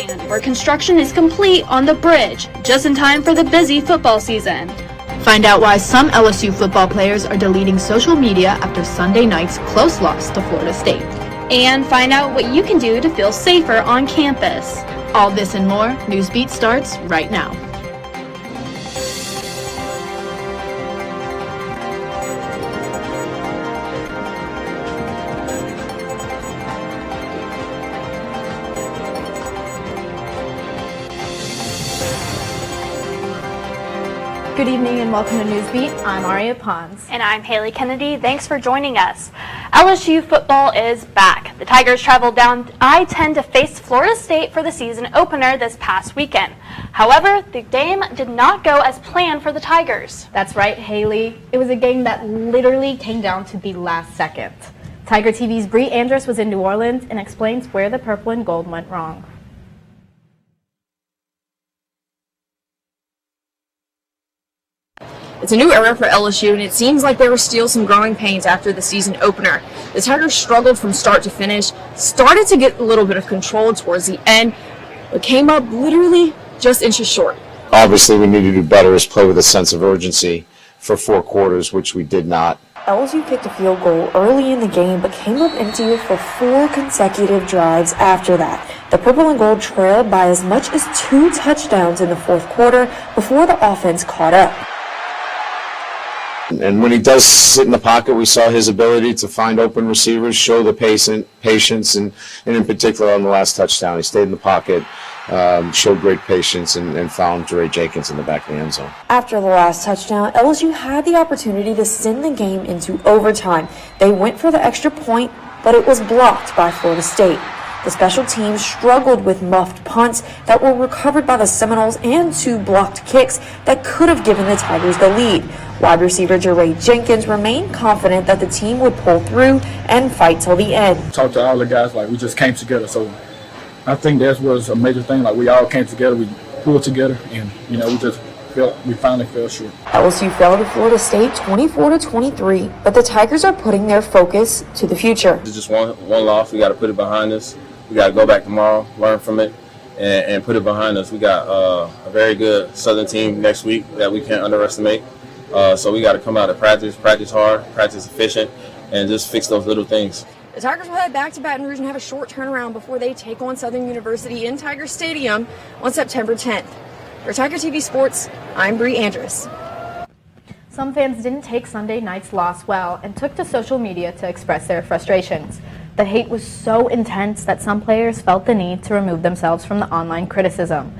Tigerland, where construction is complete on the bridge, just in time for the busy football season. Find out why some LSU football players are deleting social media after Sunday night's close loss to Florida State. And find out what you can do to feel safer on campus. All this and more, Newsbeat starts right now. Good evening and welcome to Newsbeat. I'm Aria Pons. And I'm Haley Kennedy. Thanks for joining us. LSU football is back. The Tigers traveled down I-10 to face Florida State for the season opener this past weekend. However, the game did not go as planned for the Tigers. That's right, Haley. It was a game that literally came down to the last second. Tiger TV's Bree Andrus was in New Orleans and explains where the purple and gold went wrong. It's a new era for LSU, and it seems like there were still some growing pains after the season opener. The Tigers struggled from start to finish, started to get a little bit of control towards the end, but came up literally just inches short. Obviously, we need to do better is play with a sense of urgency for 4 quarters, which we did not. LSU kicked a field goal early in the game, but came up empty for 4 consecutive drives after that. The purple and gold trailed by as much as 2 touchdowns in the 4th quarter before the offense caught up. And when he does sit in the pocket, we saw his ability to find open receivers, show the patience, and in particular on the last touchdown, he stayed in the pocket, showed great patience, and found Dre Jenkins in the back of the end zone. After the last touchdown, LSU had the opportunity to send the game into overtime. They went for the extra point, but it was blocked by Florida State. The special teams struggled with muffed punts that were recovered by the Seminoles and 2 blocked kicks that could have given the Tigers the lead. Wide receiver Dre Jenkins remained confident that the team would pull through and fight till the end. Talked to all the guys like we just came together, so I think that was a major thing. Like we all came together, we pulled together, and we finally fell short. LSU fell to Florida State 24-23, but the Tigers are putting their focus to the future. It's just one loss. We got to put it behind us. We got to go back tomorrow, learn from it, and put it behind us. We got a very good Southern team next week that we can't underestimate. So we got to come out and practice hard, practice efficient, and just fix those little things. The Tigers will head back to Baton Rouge and have a short turnaround before they take on Southern University in Tiger Stadium on September 10th. For Tiger TV Sports, I'm Bree Andrus. Some fans didn't take Sunday night's loss well and took to social media to express their frustrations. The hate was so intense that some players felt the need to remove themselves from the online criticism.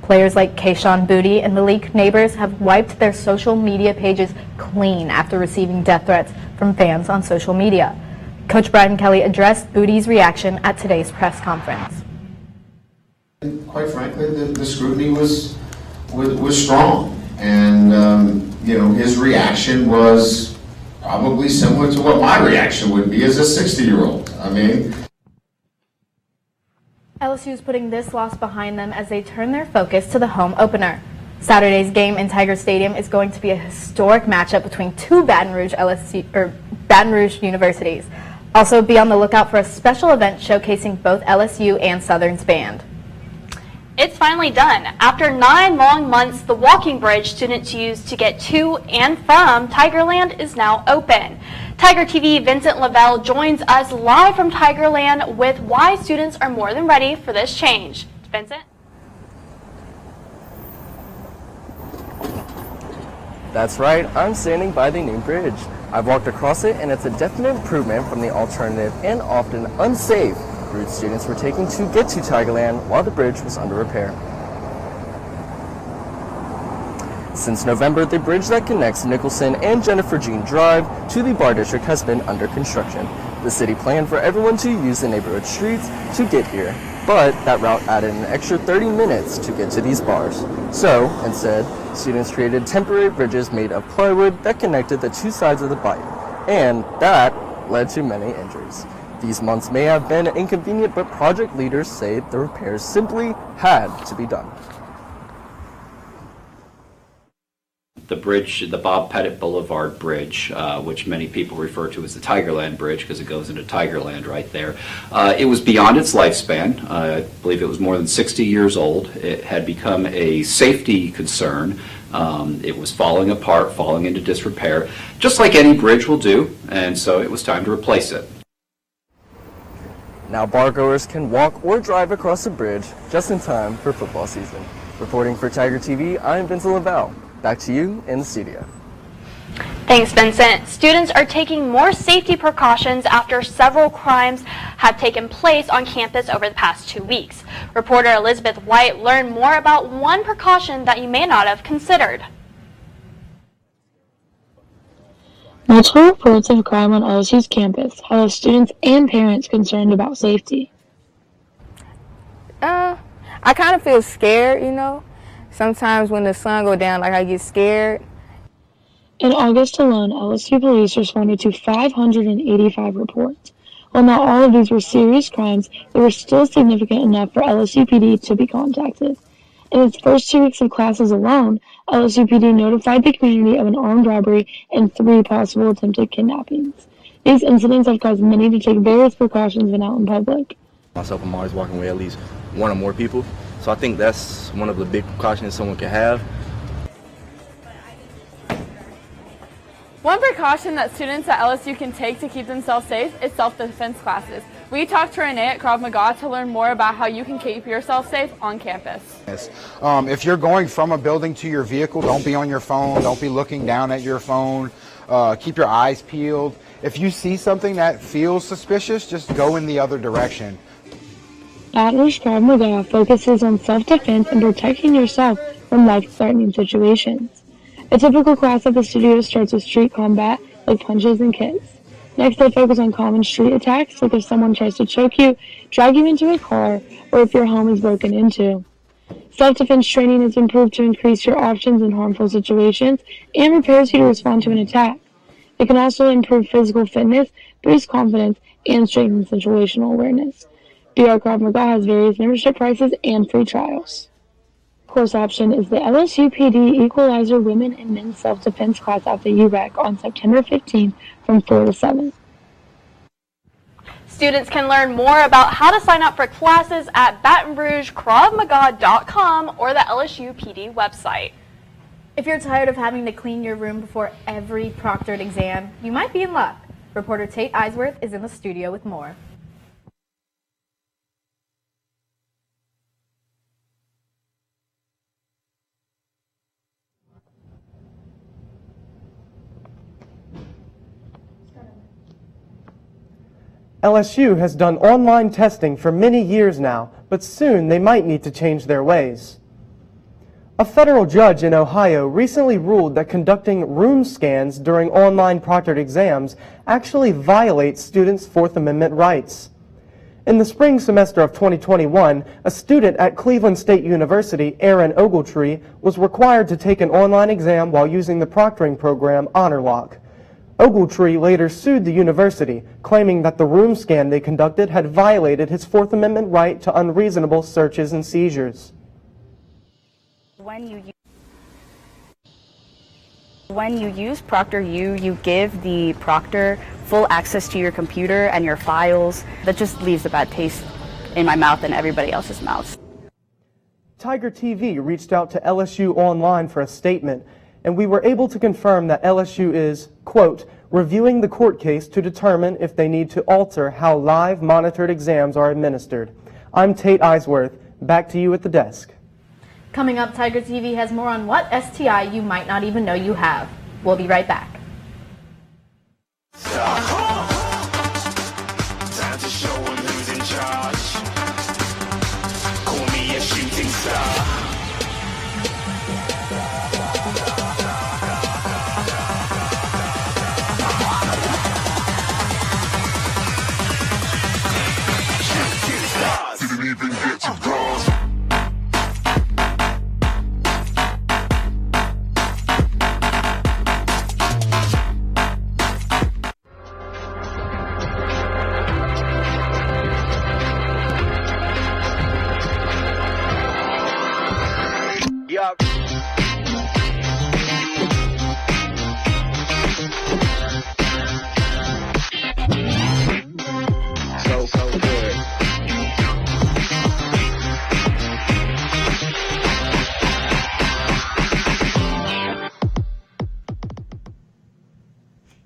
Players like Kayshawn Booty and Malik Neighbors have wiped their social media pages clean after receiving death threats from fans on social media. Coach Brian Kelly addressed Booty's reaction at today's press conference. Quite frankly, the scrutiny was strong, and his reaction was probably similar to what my reaction would be as a 60-year-old. LSU is putting this loss behind them as they turn their focus to the home opener. Saturday's game in Tiger Stadium is going to be a historic matchup between 2 Baton Rouge universities. Also, be on the lookout for a special event showcasing both LSU and Southern's band. It's finally done. After 9 long months, the walking bridge students use to get to and from Tigerland is now open. Tiger TV Vincent Lavelle joins us live from Tigerland with why students are more than ready for this change. Vincent? That's right, I'm standing by the new bridge. I've walked across it and it's a definite improvement from the alternative and often unsafe route students were taking to get to Tigerland while the bridge was under repair. Since November, the bridge that connects Nicholson and Jennifer Jean Drive to the Bar District has been under construction. The city planned for everyone to use the neighborhood streets to get here, but that route added an extra 30 minutes to get to these bars. So, instead, students created temporary bridges made of plywood that connected the 2 sides of the bike, and that led to many injuries. These months may have been inconvenient, but project leaders say the repairs simply had to be done. the bridge, the Bob Pettit Boulevard Bridge, which many people refer to as the Tigerland Bridge because it goes into Tigerland right there. It was beyond its lifespan. I believe it was more than 60 years old. It had become a safety concern. It was falling apart, falling into disrepair, just like any bridge will do, and so it was time to replace it. Now bargoers can walk or drive across the bridge just in time for football season. Reporting for Tiger TV, I'm Vincent Lavelle. Back to you in the studio. Thanks, Vincent. Students are taking more safety precautions after several crimes have taken place on campus over the past 2 weeks. Reporter Elizabeth White learned more about one precaution that you may not have considered. Multiple reports of crime on LSU's campus have students and parents concerned about safety. I kind of feel scared, you know. Sometimes when the sun goes down, like I get scared. In August alone, LSU police responded to 585 reports. While not all of these were serious crimes, they were still significant enough for LSU PD to be contacted. In its first 2 weeks of classes alone, LSU PD notified the community of an armed robbery and 3 possible attempted kidnappings. These incidents have caused many to take various precautions when out in public. Myself, I'm always walking with at least one or more people, so I think that's one of the big precautions someone can have. One precaution that students at LSU can take to keep themselves safe is self-defense classes. We talked to Renee at Krav Maga to learn more about how you can keep yourself safe on campus. If you're going from a building to your vehicle, don't be on your phone, don't be looking down at your phone, keep your eyes peeled. If you see something that feels suspicious, just go in the other direction. Baton Rouge Krav Maga focuses on self-defense and protecting yourself from life-threatening situations. A typical class at the studio starts with street combat, like punches and kicks. Next, they focus on common street attacks, like if someone tries to choke you, drag you into a car, or if your home is broken into. Self-defense training has been proved to increase your options in harmful situations and prepares you to respond to an attack. It can also improve physical fitness, boost confidence, and strengthen situational awareness. BR Krav Maga has various membership prices and free trials. Course option is the LSU PD Equalizer Women and Men's Self-Defense class at the UREC on September 15th from 4 to 7. Students can learn more about how to sign up for classes at BatonRougeKravMaga.com or the LSU PD website. If you're tired of having to clean your room before every proctored exam, you might be in luck. Reporter Tate Eisworth is in the studio with more. LSU has done online testing for many years now, but soon they might need to change their ways. A federal judge in Ohio recently ruled that conducting room scans during online proctored exams actually violates students' Fourth Amendment rights. In the spring semester of 2021, a student at Cleveland State University, Aaron Ogletree, was required to take an online exam while using the proctoring program HonorLock. Ogletree later sued the university, claiming that the room scan they conducted had violated his Fourth Amendment right to unreasonable searches and seizures. When you use ProctorU, you give the proctor full access to your computer and your files. That just leaves a bad taste in my mouth and everybody else's mouths. Tiger TV reached out to LSU Online for a statement, and we were able to confirm that LSU is, quote, reviewing the court case to determine if they need to alter how live monitored exams are administered. I'm Tate Eisworth. Back to you at the desk. Coming up, Tiger TV has more on what STI you might not even know you have. We'll be right back. Time to show 'em who's in charge. Call me a shooting star. Didn't even get to bronze.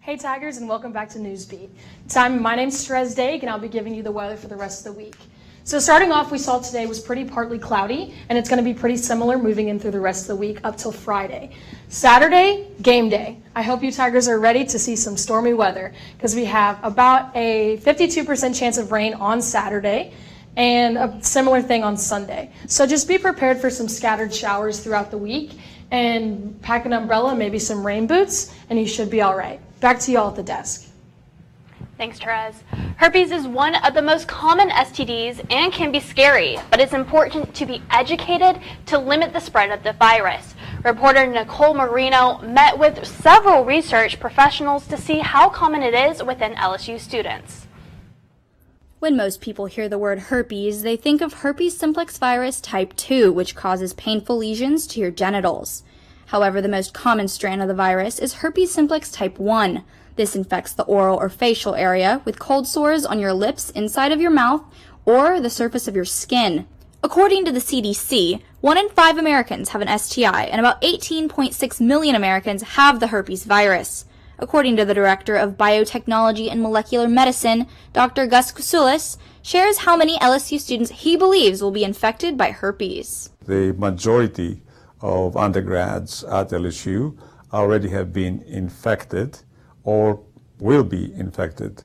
Hey Tigers, and welcome back to Newsbeat. My name's Therese Dake, and I'll be giving you the weather for the rest of the week. So starting off, we saw today was pretty partly cloudy, and it's going to be pretty similar moving in through the rest of the week up till Friday. Saturday, game day. I hope you Tigers are ready to see some stormy weather, because we have about a 52% chance of rain on Saturday, and a similar thing on Sunday. So just be prepared for some scattered showers throughout the week, and pack an umbrella, maybe some rain boots, and you should be all right. Back to y'all at the desk. Thanks, Therese. Herpes is one of the most common STDs and can be scary, but it's important to be educated to limit the spread of the virus. Reporter Nicole Marino met with several research professionals to see how common it is within LSU students. When most people hear the word herpes, they think of herpes simplex virus type 2, which causes painful lesions to your genitals. However, the most common strain of the virus is herpes simplex type 1. This infects the oral or facial area with cold sores on your lips, inside of your mouth, or the surface of your skin. According to the CDC, 1 in 5 Americans have an STI, and about 18.6 million Americans have the herpes virus. According to the Director of Biotechnology and Molecular Medicine, Dr. Gus Kusulis, shares how many LSU students he believes will be infected by herpes. The majority of undergrads at LSU already have been infected or will be infected.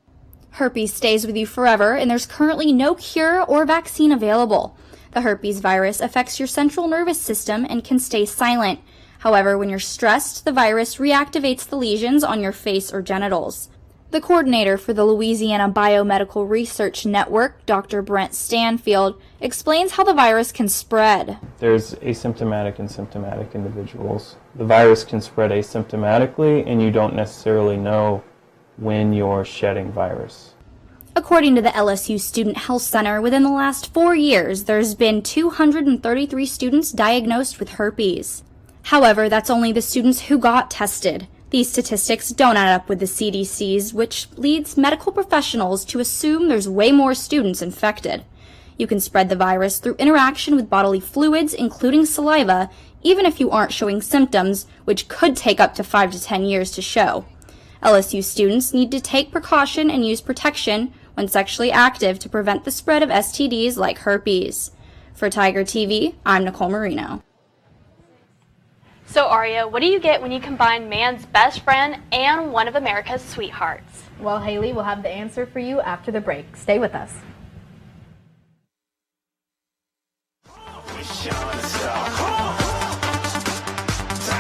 Herpes stays with you forever, and there's currently no cure or vaccine available. The herpes virus affects your central nervous system and can stay silent. However, when you're stressed, the virus reactivates the lesions on your face or genitals. The coordinator for the Louisiana Biomedical Research Network, Dr. Brent Stanfield, explains how the virus can spread. There's asymptomatic and symptomatic individuals. The virus can spread asymptomatically, and you don't necessarily know when you're shedding virus. According to the LSU Student Health Center, within the last 4 years, there's been 233 students diagnosed with herpes. However, that's only the students who got tested. These statistics don't add up with the CDC's, which leads medical professionals to assume there's way more students infected. You can spread the virus through interaction with bodily fluids, including saliva, even if you aren't showing symptoms, which could take up to 5 to 10 years to show. LSU students need to take precaution and use protection when sexually active to prevent the spread of STDs like herpes. For Tiger TV, I'm Nicole Marino. So Aria, what do you get when you combine man's best friend and one of America's sweethearts? Well, Haley, we'll have the answer for you after the break. Stay with us. Time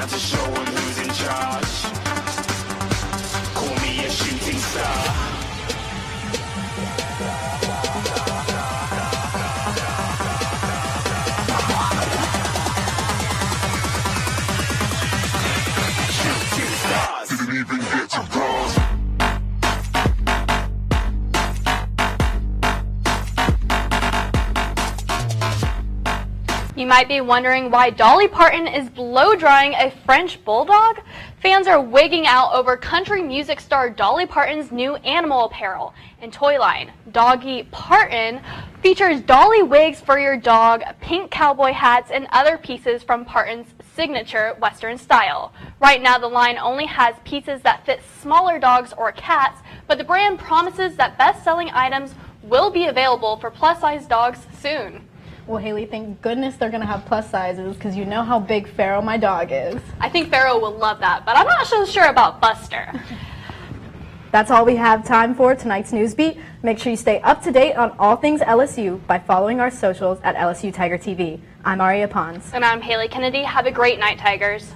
to show 'em who's in charge. Call me a shooting star. Didn't even get to bronze. You might be wondering why Dolly Parton is blow-drying a French bulldog? Fans are wigging out over country music star Dolly Parton's new animal apparel and toy line. Doggy Parton features dolly wigs for your dog, pink cowboy hats, and other pieces from Parton's signature Western style. Right now, the line only has pieces that fit smaller dogs or cats, but the brand promises that best-selling items will be available for plus-size dogs soon. Well, Haley, thank goodness they're going to have plus sizes, because you know how big Pharaoh, my dog, is. I think Pharaoh will love that, but I'm not so sure about Buster. That's all we have time for tonight's Newsbeat. Make sure you stay up to date on all things LSU by following our socials at LSU Tiger TV. I'm Aria Pons. And I'm Haley Kennedy. Have a great night, Tigers.